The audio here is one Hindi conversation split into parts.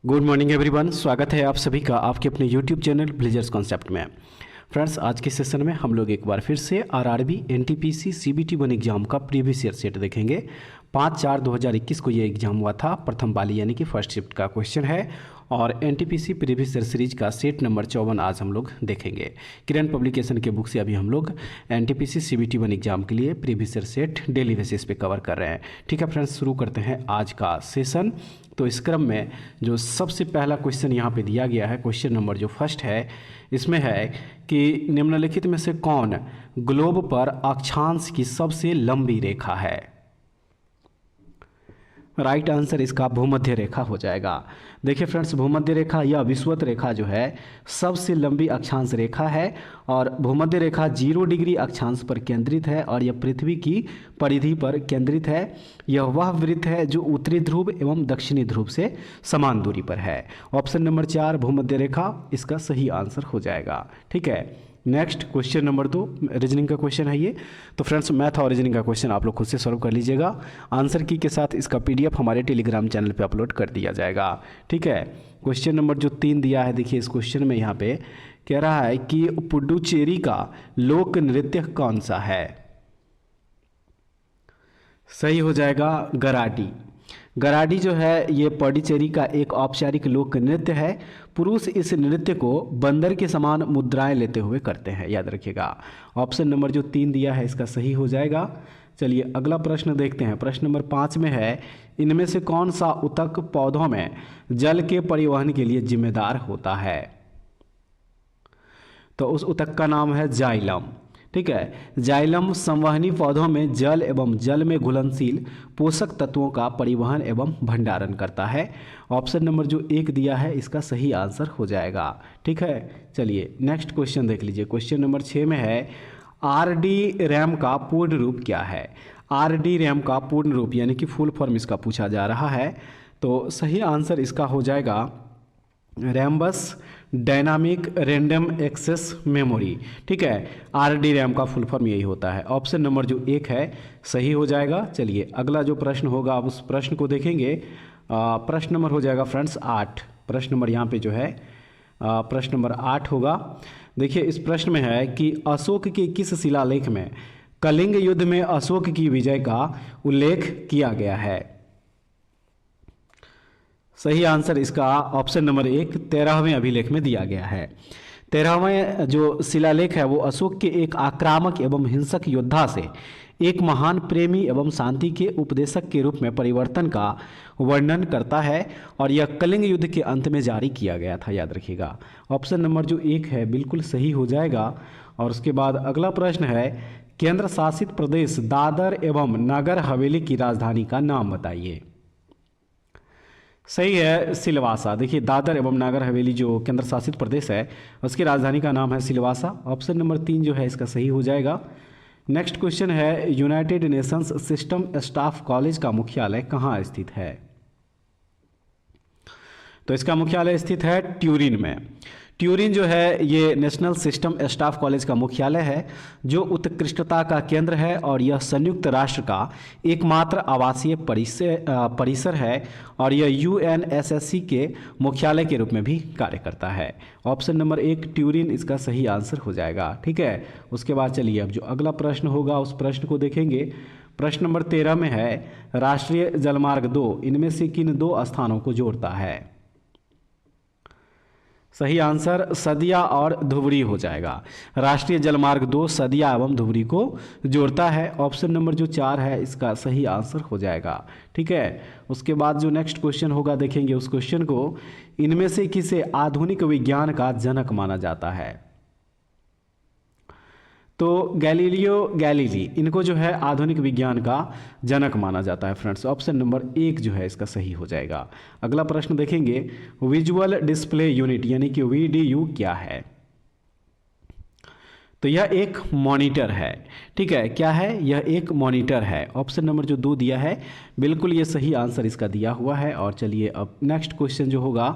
गुड मॉर्निंग एवरीवन, स्वागत है आप सभी का आपके अपने यूट्यूब चैनल ब्लेजर्स कॉन्सेप्ट में। फ्रेंड्स, आज के सेशन में हम लोग एक बार फिर से आरआरबी एनटीपीसी सीबीटी 1 एग्जाम का प्रीवियस ईयर सेट देखेंगे। 5/4/2021 को ये एग्जाम हुआ था, प्रथम वाली यानी कि फर्स्ट शिफ्ट का क्वेश्चन है। और एनटीपीसी प्रीवियस ईयर सीरीज का सेट नंबर 54 आज हम लोग देखेंगे। किरण पब्लिकेशन के बुक से अभी हम लोग एनटीपीसी सीबीटी 1 एग्जाम के लिए previous year set daily basis पे कवर कर रहे हैं। ठीक है फ्रेंड्स, शुरू करते हैं आज का सेशन। तो इस क्रम में जो सबसे पहला क्वेश्चन यहाँ पे दिया गया है, क्वेश्चन नंबर जो फर्स्ट है, इसमें है कि निम्नलिखित में से कौन ग्लोब पर अक्षांश की सबसे लंबी रेखा है। राइट आंसर इसका भूमध्य रेखा हो जाएगा। देखिए फ्रेंड्स, भूमध्य रेखा या विषुवत रेखा जो है सबसे लंबी अक्षांश रेखा है और भूमध्य रेखा 0 डिग्री अक्षांश पर केंद्रित है और यह पृथ्वी की परिधि पर केंद्रित है। यह वह वृत्त है जो उत्तरी ध्रुव एवं दक्षिणी ध्रुव से समान दूरी पर है। ऑप्शन नंबर 4 भूमध्य रेखा इसका सही आंसर हो जाएगा। ठीक है, नेक्स्ट क्वेश्चन नंबर 2 रीजनिंग का क्वेश्चन है ये। तो फ्रेंड्स, मैथ और रीजनिंग का क्वेश्चन आप लोग खुद से सॉल्व कर लीजिएगा। आंसर की के साथ इसका पीडीएफ हमारे टेलीग्राम चैनल पे अपलोड कर दिया जाएगा। ठीक है, क्वेश्चन नंबर जो 3 दिया है, देखिए इस क्वेश्चन में यहाँ पे कह रहा है कि पुडुचेरी का लोक नृत्य कौन सा है। सही हो जाएगा गराडी। गराडी जो है ये पुडुचेरी का एक औपचारिक लोक नृत्य है। पुरुष इस नृत्य को बंदर के समान मुद्राएं लेते हुए करते हैं, याद रखिएगा। ऑप्शन नंबर जो 3 दिया है इसका सही हो जाएगा। चलिए अगला प्रश्न देखते हैं। प्रश्न नंबर 5 में है, इनमें से कौन सा ऊतक पौधों में जल के परिवहन के लिए जिम्मेदार होता है। तो उस ऊतक का नाम है जाइलम। ठीक है, जाइलम संवहनी पौधों में जल एवं जल में घुलनशील पोषक तत्वों का परिवहन एवं भंडारण करता है। ऑप्शन नंबर जो 1 दिया है इसका सही आंसर हो जाएगा। ठीक है, चलिए नेक्स्ट क्वेश्चन देख लीजिए। क्वेश्चन नंबर 6 में है, आरडी रैम का पूर्ण रूप क्या है। आरडी रैम का पूर्ण रूप यानी कि फुल फॉर्म इसका पूछा जा रहा है। तो सही आंसर इसका हो जाएगा Rambus dynamic random access memory. ठीक है, आरडी रैम का फुल फॉर्म यही होता है। ऑप्शन नंबर जो 1 है सही हो जाएगा। चलिए अगला जो प्रश्न होगा आप उस प्रश्न को देखेंगे। प्रश्न नंबर हो जाएगा फ्रेंड्स 8। प्रश्न नंबर यहाँ पे जो है प्रश्न नंबर 8 होगा। देखिए इस प्रश्न में है कि अशोक के किस शिलालेख में कलिंग युद्ध में अशोक की विजय का उल्लेख किया गया है। सही आंसर इसका ऑप्शन नंबर 1 13वें अभिलेख में दिया गया है। 13वां जो शिलालेख है वो अशोक के एक आक्रामक एवं हिंसक योद्धा से एक महान प्रेमी एवं शांति के उपदेशक के रूप में परिवर्तन का वर्णन करता है और यह कलिंग युद्ध के अंत में जारी किया गया था, याद रखिएगा। ऑप्शन नंबर जो 1 है बिल्कुल सही हो जाएगा। और उसके बाद अगला प्रश्न है, केंद्र शासित प्रदेश दादर एवं नागर हवेली की राजधानी का नाम बताइए। सही है, सिलवासा। देखिए दादर एवं नागर हवेली जो केंद्र शासित प्रदेश है उसकी राजधानी का नाम है सिलवासा। ऑप्शन नंबर 3 जो है इसका सही हो जाएगा। नेक्स्ट क्वेश्चन है, United Nations system staff college का मुख्यालय कहाँ स्थित है। तो इसका मुख्यालय स्थित है ट्यूरिन में। ट्यूरिन जो है ये नेशनल सिस्टम स्टाफ कॉलेज का मुख्यालय है जो उत्कृष्टता का केंद्र है और यह संयुक्त राष्ट्र का एकमात्र आवासीय परिसर है और यह यूएनएसएससी के मुख्यालय के रूप में भी कार्य करता है। ऑप्शन नंबर 1 ट्यूरिन इसका सही आंसर हो जाएगा। ठीक है, उसके बाद चलिए अब जो अगला प्रश्न होगा उस प्रश्न को देखेंगे। प्रश्न नंबर 13 में है, राष्ट्रीय जलमार्ग 2 इनमें से किन 2 स्थानों को जोड़ता है। सही आंसर सदिया और धुबरी हो जाएगा। राष्ट्रीय जलमार्ग 2 सदिया एवं धुबरी को जोड़ता है। ऑप्शन नंबर जो 4 है इसका सही आंसर हो जाएगा। ठीक है, उसके बाद जो नेक्स्ट क्वेश्चन होगा देखेंगे उस क्वेश्चन को, इनमें से किसे आधुनिक विज्ञान का जनक माना जाता है। तो गैलीलियो गैलीली इनको जो है आधुनिक विज्ञान का जनक माना जाता है फ्रेंड्स। ऑप्शन नंबर 1 जो है इसका सही हो जाएगा। अगला प्रश्न देखेंगे, विजुअल डिस्प्ले यूनिट यानी कि वीडीयू क्या है। तो यह एक मॉनिटर है। ठीक है, क्या है, यह एक मॉनिटर है। ऑप्शन नंबर जो 2 दिया है बिल्कुल ये सही आंसर इसका दिया हुआ है। और चलिए अब नेक्स्ट क्वेश्चन जो होगा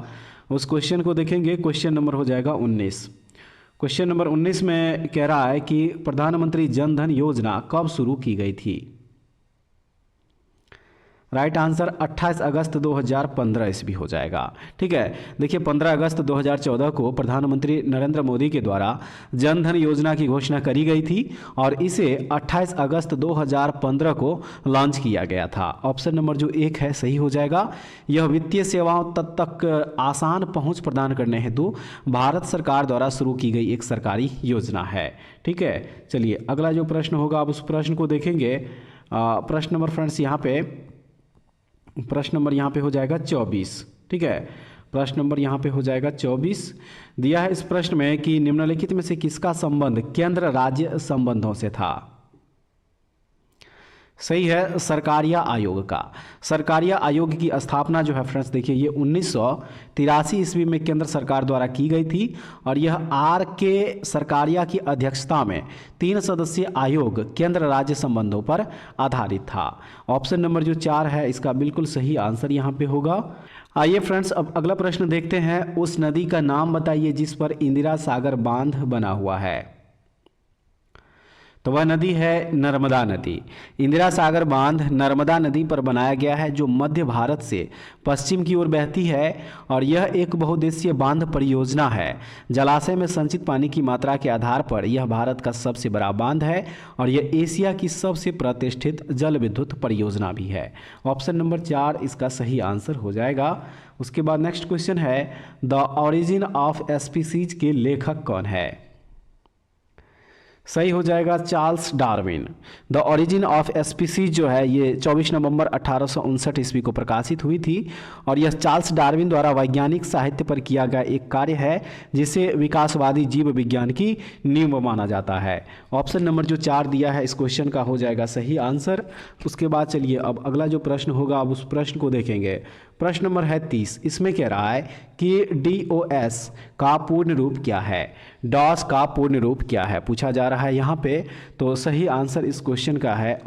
उस क्वेश्चन को देखेंगे। क्वेश्चन नंबर हो जाएगा 19। क्वेश्चन नंबर 19 में कह रहा है कि प्रधानमंत्री जन धन योजना कब शुरू की गई थी। राइट आंसर 28 अगस्त 2015 ईस्वी हो जाएगा। ठीक है, देखिए 15 अगस्त 2014 को प्रधानमंत्री नरेंद्र मोदी के द्वारा जन धन योजना की घोषणा करी गई थी और इसे 28 अगस्त 2015 को लॉन्च किया गया था। ऑप्शन नंबर जो 1 है सही हो जाएगा। यह वित्तीय सेवाओं तक आसान पहुंच प्रदान करने हेतु भारत सरकार द्वारा शुरू की गई एक सरकारी योजना है। ठीक है, चलिए अगला जो प्रश्न होगा आप उस प्रश्न को देखेंगे। प्रश्न नंबर फ्रेंड्स प्रश्न नंबर यहाँ पे हो जाएगा 24। ठीक है, प्रश्न नंबर यहाँ पे हो जाएगा 24। दिया है इस प्रश्न में कि निम्नलिखित में से किसका संबंध केंद्र राज्य संबंधों से था। सही है, सरकारिया आयोग का। सरकारिया आयोग की स्थापना जो है फ्रेंड्स देखिए ये 1983 ईस्वी में केंद्र सरकार द्वारा की गई थी और यह आर के सरकारिया की अध्यक्षता में 3 सदस्यीय आयोग केंद्र राज्य संबंधों पर आधारित था। ऑप्शन नंबर जो 4 है इसका बिल्कुल सही आंसर यहाँ पे होगा। आइए फ्रेंड्स अब अगला प्रश्न देखते हैं। उस नदी का नाम बताइए जिस पर इंदिरा सागर बांध बना हुआ है। तो वह नदी है नर्मदा नदी। इंदिरा सागर बांध नर्मदा नदी पर बनाया गया है जो मध्य भारत से पश्चिम की ओर बहती है और यह एक बहुउद्देशीय बांध परियोजना है। जलाशय में संचित पानी की मात्रा के आधार पर यह भारत का सबसे बड़ा बांध है और यह एशिया की सबसे प्रतिष्ठित जल विद्युत परियोजना भी है। ऑप्शन नंबर 4 इसका सही आंसर हो जाएगा। उसके बाद नेक्स्ट क्वेश्चन है द ओरिजिन ऑफ स्पीसीज के लेखक कौन है। सही हो जाएगा Charles Darwin. The origin of species जो है ये 24 नवंबर 1859 ईस्वी को प्रकाशित हुई थी और यह चार्ल्स डार्विन द्वारा वैज्ञानिक साहित्य पर किया गया एक कार्य है जिसे विकासवादी जीव विज्ञान की नींव माना जाता है। ऑप्शन नंबर जो 4 दिया है इस क्वेश्चन का हो जाएगा सही आंसर। उसके बाद चलिए अब अगला जो प्रश्न होगा अब उस प्रश्न को देखेंगे। प्रश्न नंबर है 30। इसमें कह रहा है कि DOS का पूर्ण रूप क्या है। डॉस का पूर्ण रूप क्या है पूछा जा रहा है यहाँ पे। तो सही आंसर इस क्वेश्चन का है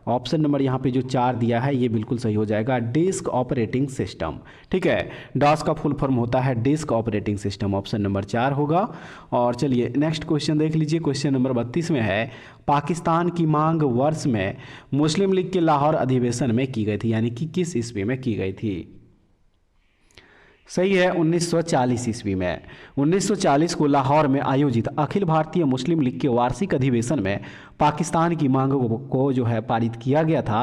ऑप्शन नंबर यहाँ पे जो 4 दिया है ये बिल्कुल सही हो जाएगा, डिस्क ऑपरेटिंग सिस्टम। ठीक है, डॉस का फुल फॉर्म होता है disk operating system. Option number 4 होगा। और चलिए नेक्स्ट क्वेश्चन देख लीजिए। क्वेश्चन नंबर 32 में है पाकिस्तान की मांग वर्ष में मुस्लिम लीग के लाहौर अधिवेशन में की गई थी, यानी कि किस ईस्वी में की गई थी। सही है 1940 ईस्वी में। 1940 को लाहौर में आयोजित अखिल भारतीय मुस्लिम लीग के वार्षिक अधिवेशन में पाकिस्तान की मांगों को जो है पारित किया गया था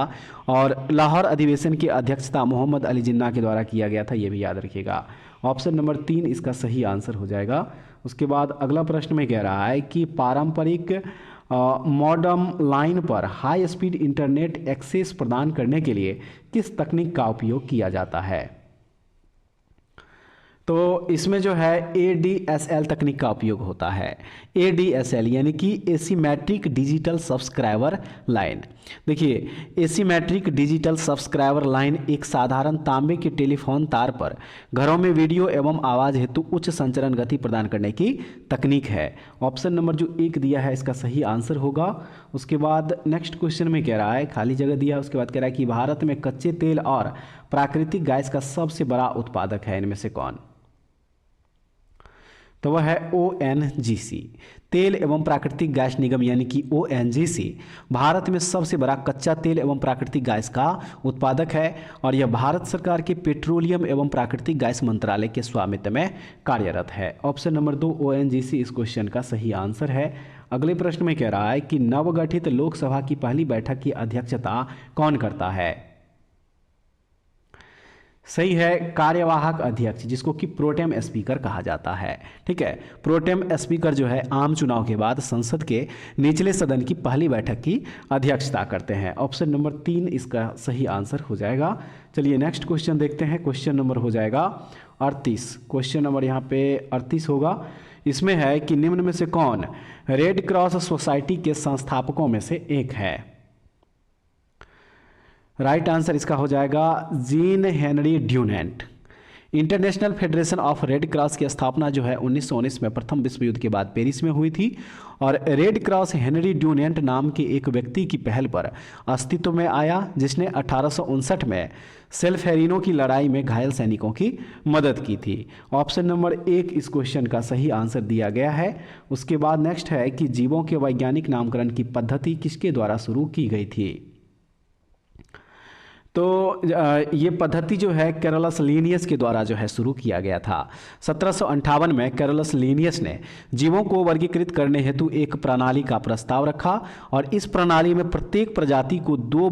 और लाहौर अधिवेशन की अध्यक्षता मोहम्मद अली जिन्ना के द्वारा किया गया था, ये भी याद रखिएगा। ऑप्शन नंबर 3 इसका सही आंसर हो जाएगा। उसके बाद अगला प्रश्न में कह रहा है कि पारंपरिक मॉडम लाइन पर हाई स्पीड इंटरनेट एक्सेस प्रदान करने के लिए किस तकनीक का उपयोग किया जाता है। तो इसमें जो है ADSL तकनीक का उपयोग होता है। ADSL यानी कि एसीमेट्रिक डिजिटल सब्सक्राइबर लाइन। देखिए एसीमेट्रिक डिजिटल सब्सक्राइबर लाइन एक साधारण तांबे के टेलीफोन तार पर घरों में वीडियो एवं आवाज़ हेतु उच्च संचरण गति प्रदान करने की तकनीक है। ऑप्शन नंबर जो 1 दिया है इसका सही आंसर होगा। उसके बाद नेक्स्ट क्वेश्चन में कह रहा है, खाली जगह दिया है, उसके बाद कह रहा है कि भारत में कच्चे तेल और प्राकृतिक गैस का सबसे बड़ा उत्पादक है, इनमें से कौन। तो वह है ONGC, तेल एवं प्राकृतिक गैस निगम यानी कि ONGC भारत में सबसे बड़ा कच्चा तेल एवं प्राकृतिक गैस का उत्पादक है और यह भारत सरकार के पेट्रोलियम एवं प्राकृतिक गैस मंत्रालय के स्वामित्व में कार्यरत है। ऑप्शन नंबर 2 ONGC इस क्वेश्चन का सही आंसर है। अगले प्रश्न में कह रहा है कि नवगठित लोकसभा की पहली बैठक की अध्यक्षता कौन करता है। सही है कार्यवाहक अध्यक्ष, जिसको कि प्रोटेम स्पीकर कहा जाता है। ठीक है, प्रोटेम स्पीकर जो है आम चुनाव के बाद संसद के निचले सदन की पहली बैठक की अध्यक्षता करते हैं। ऑप्शन नंबर 3 इसका सही आंसर हो जाएगा। चलिए नेक्स्ट क्वेश्चन देखते हैं। क्वेश्चन नंबर हो जाएगा 38। क्वेश्चन नंबर यहाँ पे 38 होगा। इसमें है कि निम्न में से कौन रेड क्रॉस सोसाइटी के संस्थापकों में से एक है। राइट आंसर इसका हो जाएगा gene Henry Dunant. International federation of red cross की स्थापना जो है 1919 में प्रथम विश्व युद्ध के बाद पेरिस में हुई थी और रेड क्रॉस हेनरी ड्यूनेंट नाम के एक व्यक्ति की पहल पर अस्तित्व में आया जिसने 1859 में सेल्फेरिनो की लड़ाई में घायल सैनिकों की मदद की थी। ऑप्शन नंबर 1 इस क्वेश्चन का सही आंसर दिया गया है। उसके बाद नेक्स्ट है कि जीवों के वैज्ञानिक नामकरण की पद्धति किसके द्वारा शुरू की गई थी। तो ये पद्धति जो है कैरोलस लीनियस के द्वारा जो है शुरू किया गया था। 1758 में कैरोलस लीनियस ने जीवों को वर्गीकृत करने हेतु एक प्रणाली का प्रस्ताव रखा और इस प्रणाली में प्रत्येक प्रजाति को दो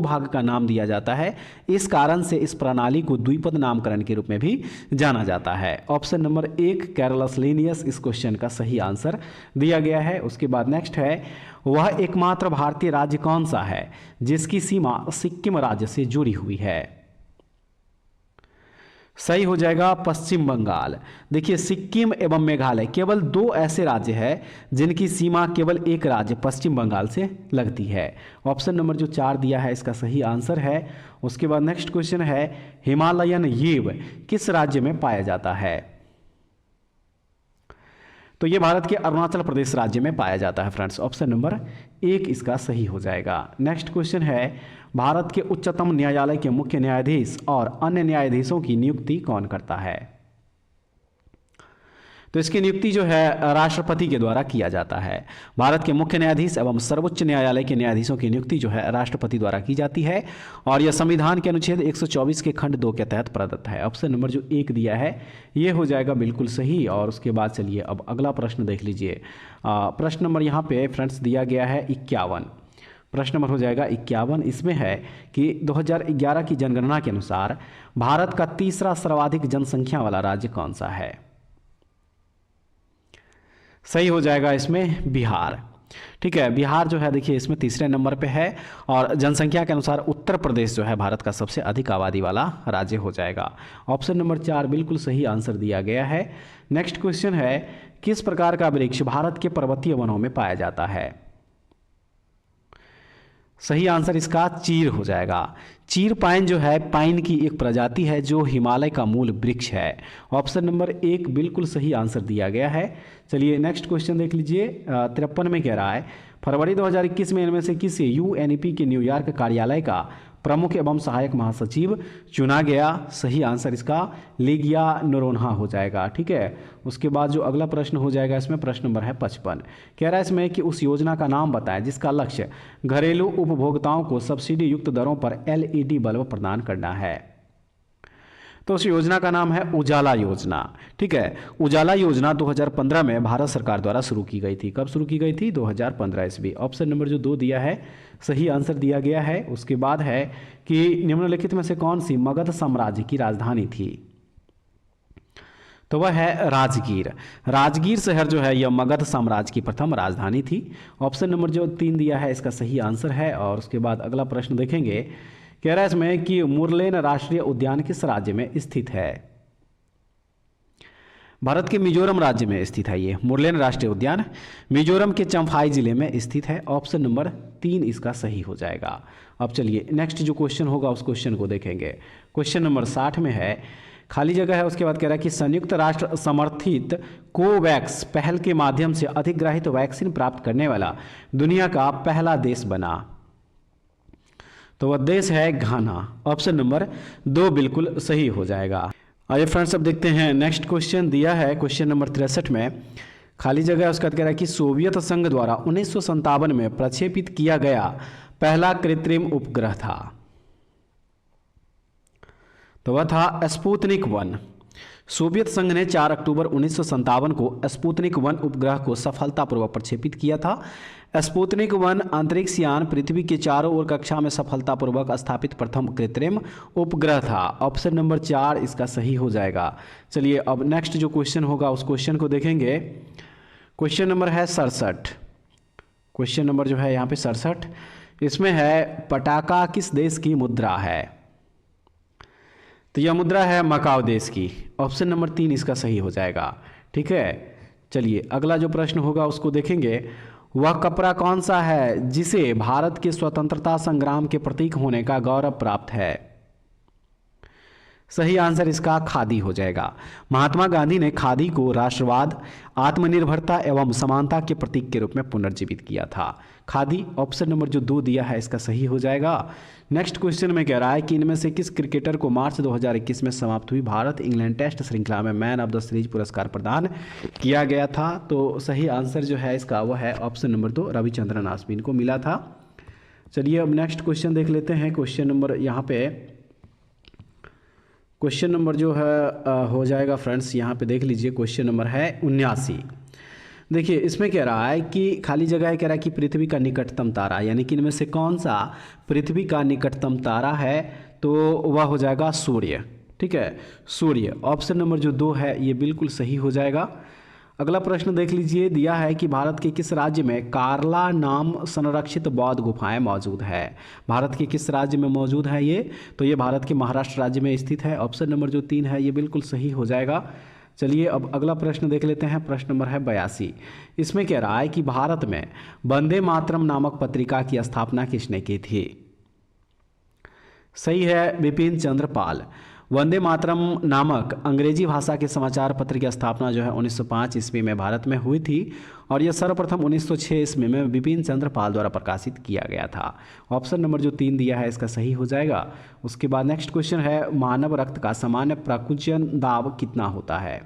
भाग का नाम दिया जाता है। इस कारण से इस प्रणाली को द्विपद नामकरण के रूप में भी जाना जाता है। ऑप्शन नंबर 1 कैरोलस लीनियस इस क्वेश्चन का सही आंसर दिया गया है। उसके बाद नेक्स्ट है, वह एकमात्र भारतीय राज्य कौन सा है जिसकी सीमा सिक्किम राज्य से जुड़ी हुई है? सही हो जाएगा पश्चिम बंगाल। देखिए सिक्किम एवं मेघालय केवल दो ऐसे राज्य हैं जिनकी सीमा केवल एक राज्य पश्चिम बंगाल से लगती है। ऑप्शन नंबर जो 4 दिया है इसका सही आंसर है। उसके बाद नेक्स्ट क्वेश्चन है, हिमालयन येव किस राज्य में पाया जाता है? तो ये भारत के अरुणाचल प्रदेश राज्य में पाया जाता है फ्रेंड्स। ऑप्शन नंबर 1 इसका सही हो जाएगा। नेक्स्ट क्वेश्चन है, भारत के उच्चतम न्यायालय के मुख्य न्यायाधीश और अन्य न्यायाधीशों की नियुक्ति कौन करता है? तो इसकी नियुक्ति जो है राष्ट्रपति के द्वारा किया जाता है। भारत के मुख्य न्यायाधीश एवं सर्वोच्च न्यायालय के न्यायाधीशों की नियुक्ति जो है राष्ट्रपति द्वारा की जाती है और यह संविधान के अनुच्छेद 124 के खंड 2 के तहत प्रदत्त है। ऑप्शन नंबर जो 1 दिया है ये हो जाएगा बिल्कुल सही। और उसके बाद चलिए अब अगला प्रश्न देख लीजिए। प्रश्न नंबर यहाँ पे फ्रेंड्स दिया गया है 51। प्रश्न नंबर हो जाएगा 51। इसमें है कि 2011 की जनगणना के अनुसार भारत का तीसरा सर्वाधिक जनसंख्या वाला राज्य कौन सा है? सही हो जाएगा इसमें बिहार। ठीक है, बिहार जो है देखिए इसमें तीसरे नंबर पे है और जनसंख्या के अनुसार उत्तर प्रदेश जो है भारत का सबसे अधिक आबादी वाला राज्य हो जाएगा। ऑप्शन नंबर 4 बिल्कुल सही आंसर दिया गया है। नेक्स्ट क्वेश्चन है, किस प्रकार का वृक्ष भारत के पर्वतीय वनों में पाया जाता है? सही आंसर इसका चीर हो जाएगा। चीर पाइन जो है पाइन की एक प्रजाति है जो हिमालय का मूल वृक्ष है। ऑप्शन नंबर 1 बिल्कुल सही आंसर दिया गया है। चलिए नेक्स्ट क्वेश्चन देख लीजिए। 53 में कह रहा है, फरवरी 2021 में इनमें से किसे यूएनईपी के न्यूयॉर्क कार्यालय का प्रमुख एवं सहायक महासचिव चुना गया? सही आंसर इसका लिगिया नोरोन्हा हो जाएगा। ठीक है, उसके बाद जो अगला प्रश्न हो जाएगा इसमें प्रश्न नंबर है 55। कह रहा है इसमें कि उस योजना का नाम बताएं जिसका लक्ष्य घरेलू उपभोक्ताओं को सब्सिडी युक्त दरों पर एलईडी बल्ब प्रदान करना है। तो उस योजना का नाम है उजाला योजना। ठीक है, उजाला योजना 2015 में भारत सरकार द्वारा शुरू की गई थी। कब शुरू की गई थी? 2015 ईस्वी। ऑप्शन नंबर जो 2 दिया है सही आंसर दिया गया है। उसके बाद है कि निम्नलिखित में से कौन सी मगध साम्राज्य की राजधानी थी? तो वह है राजगीर। राजगीर शहर जो है यह मगध साम्राज्य की प्रथम राजधानी थी। ऑप्शन नंबर जो 3 दिया है इसका सही आंसर है। और उसके बाद अगला प्रश्न देखेंगे। कह रहा है इसमें कि मुरलेन राष्ट्रीय उद्यान किस राज्य में स्थित है? भारत के मिजोरम राज्य में स्थित है ये मुरलेन राष्ट्रीय उद्यान। मिजोरम के चंफाई जिले में स्थित है। ऑप्शन नंबर 3 इसका सही हो जाएगा। अब चलिए नेक्स्ट जो क्वेश्चन होगा उस क्वेश्चन को देखेंगे। क्वेश्चन नंबर 60 में है, खाली जगह है। उसके बाद कह रहा है कि संयुक्त राष्ट्र समर्थित कोवैक्स पहल के माध्यम से अधिग्रहित वैक्सीन प्राप्त करने वाला दुनिया का पहला देश बना। तो वह देश है घाना। ऑप्शन नंबर 2 बिल्कुल सही हो जाएगा। आइए फ्रेंड्स अब देखते हैं नेक्स्ट क्वेश्चन दिया है क्वेश्चन नंबर 63 में। खाली जगह उसका कह रहा है कि सोवियत संघ द्वारा 1957 में प्रक्षेपित किया गया पहला कृत्रिम उपग्रह था। तो वह था स्पुतनिक 1। सोवियत संघ ने 4 अक्टूबर 1957 को स्पुतनिक 1 उपग्रह को सफलतापूर्वक प्रक्षेपित किया था। स्पुतनिक 1 अंतरिक्ष यान पृथ्वी के चारों ओर कक्षा में सफलतापूर्वक स्थापित प्रथम कृत्रिम उपग्रह था। ऑप्शन नंबर 4 इसका सही हो जाएगा। चलिए अब नेक्स्ट जो क्वेश्चन होगा उस क्वेश्चन को देखेंगे। क्वेश्चन नंबर है 67। क्वेश्चन नंबर जो है यहाँ पे 67 इसमें है, पटाका किस देश की मुद्रा है? तो यह मुद्रा है मकाओ देश की। ऑप्शन नंबर 3 इसका सही हो जाएगा। ठीक है, चलिए अगला जो प्रश्न होगा उसको देखेंगे। वह कपड़ा कौन सा है जिसे भारत के स्वतंत्रता संग्राम के प्रतीक होने का गौरव प्राप्त है? सही आंसर इसका खादी हो जाएगा। महात्मा गांधी ने खादी को राष्ट्रवाद, आत्मनिर्भरता एवं समानता के प्रतीक के रूप में पुनर्जीवित किया था। खादी ऑप्शन नंबर जो 2 दिया है इसका सही हो जाएगा। नेक्स्ट क्वेश्चन में कह रहा है कि इनमें से किस क्रिकेटर को मार्च 2021 में समाप्त हुई भारत इंग्लैंड टेस्ट श्रृंखला में मैन ऑफ द सीरीज पुरस्कार प्रदान किया गया था? तो सही आंसर जो है इसका वह है ऑप्शन नंबर 2 रविचंद्रन अश्विन को मिला था। चलिए अब नेक्स्ट क्वेश्चन देख लेते हैं। क्वेश्चन नंबर यहाँ पे क्वेश्चन नंबर जो है हो जाएगा फ्रेंड्स, यहाँ पे देख लीजिए क्वेश्चन नंबर है 79। देखिए इसमें कह रहा है कि खाली जगह है, कह रहा है कि पृथ्वी का निकटतम तारा, यानी कि इनमें से कौन सा पृथ्वी का निकटतम तारा है, तो वह हो जाएगा सूर्य। ठीक है, सूर्य। ऑप्शन नंबर जो 2 है ये बिल्कुल सही हो जाएगा। अगला प्रश्न देख लीजिए, दिया है कि भारत के किस राज्य में कार्ला नाम संरक्षित बौद्ध गुफाएं मौजूद है। भारत के किस राज्य में मौजूद है ये, तो ये भारत के महाराष्ट्र राज्य में स्थित है। ऑप्शन नंबर जो 3 है ये बिल्कुल सही हो जाएगा। चलिए अब अगला प्रश्न देख लेते हैं। प्रश्न नंबर है 82। इसमें कह रहा है कि भारत में वंदे मातरम नामक पत्रिका की स्थापना किसने की थी। सही है, बिपिन चंद्र पाल। वंदे मातरम नामक अंग्रेजी भाषा के समाचार पत्र की स्थापना जो है 1905 ईस्वी में भारत में हुई थी और यह सर्वप्रथम 1906 ईस्वी में बिपिन चंद्र पाल द्वारा प्रकाशित किया गया था। ऑप्शन नंबर जो 3 दिया है इसका सही हो जाएगा। उसके बाद नेक्स्ट क्वेश्चन है, मानव रक्त का सामान्य प्रकुंचन दाब कितना होता है।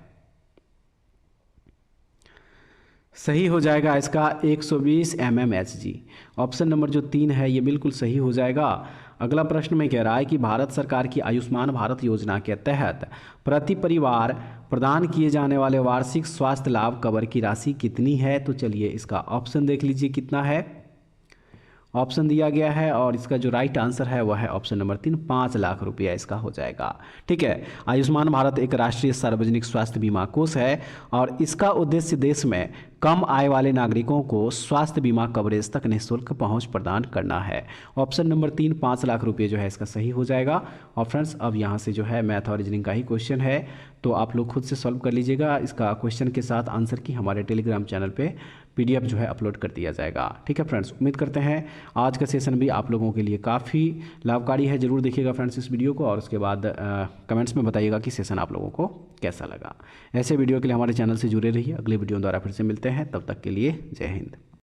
सही हो जाएगा इसका 120 mmHg। ऑप्शन नंबर जो 3 है ये बिल्कुल सही हो जाएगा। अगला प्रश्न में कह रहा है कि भारत सरकार की आयुष्मान भारत योजना के तहत प्रति परिवार प्रदान किए जाने वाले वार्षिक स्वास्थ्य लाभ कवर की राशि कितनी है। तो चलिए इसका ऑप्शन देख लीजिए कितना है। ऑप्शन दिया गया है और इसका जो राइट आंसर है वह है ऑप्शन नंबर 3, 5 लाख रुपया इसका हो जाएगा। ठीक है, आयुष्मान भारत एक राष्ट्रीय सार्वजनिक स्वास्थ्य बीमा कोष है और इसका उद्देश्य देश में कम आय वाले नागरिकों को स्वास्थ्य बीमा कवरेज तक निःशुल्क पहुंच प्रदान करना है। ऑप्शन नंबर 3, 5 लाख रुपये जो है इसका सही हो जाएगा। और फ्रेंड्स अब यहाँ से जो है मैथ और रीजनिंग का ही क्वेश्चन है, तो आप लोग खुद से सॉल्व कर लीजिएगा। इसका क्वेश्चन के साथ आंसर की हमारे टेलीग्राम चैनल पे PDF जो है अपलोड कर दिया जाएगा। ठीक है फ्रेंड्स, उम्मीद करते हैं आज का सेशन भी आप लोगों के लिए काफ़ी लाभकारी है। ज़रूर देखिएगा फ्रेंड्स इस वीडियो को और उसके बाद कमेंट्स में बताइएगा कि सेशन आप लोगों को कैसा लगा। ऐसे वीडियो के लिए हमारे चैनल से जुड़े रहिए। अगले वीडियो द्वारा फिर से मिलते हैं, तब तक के लिए जय हिंद।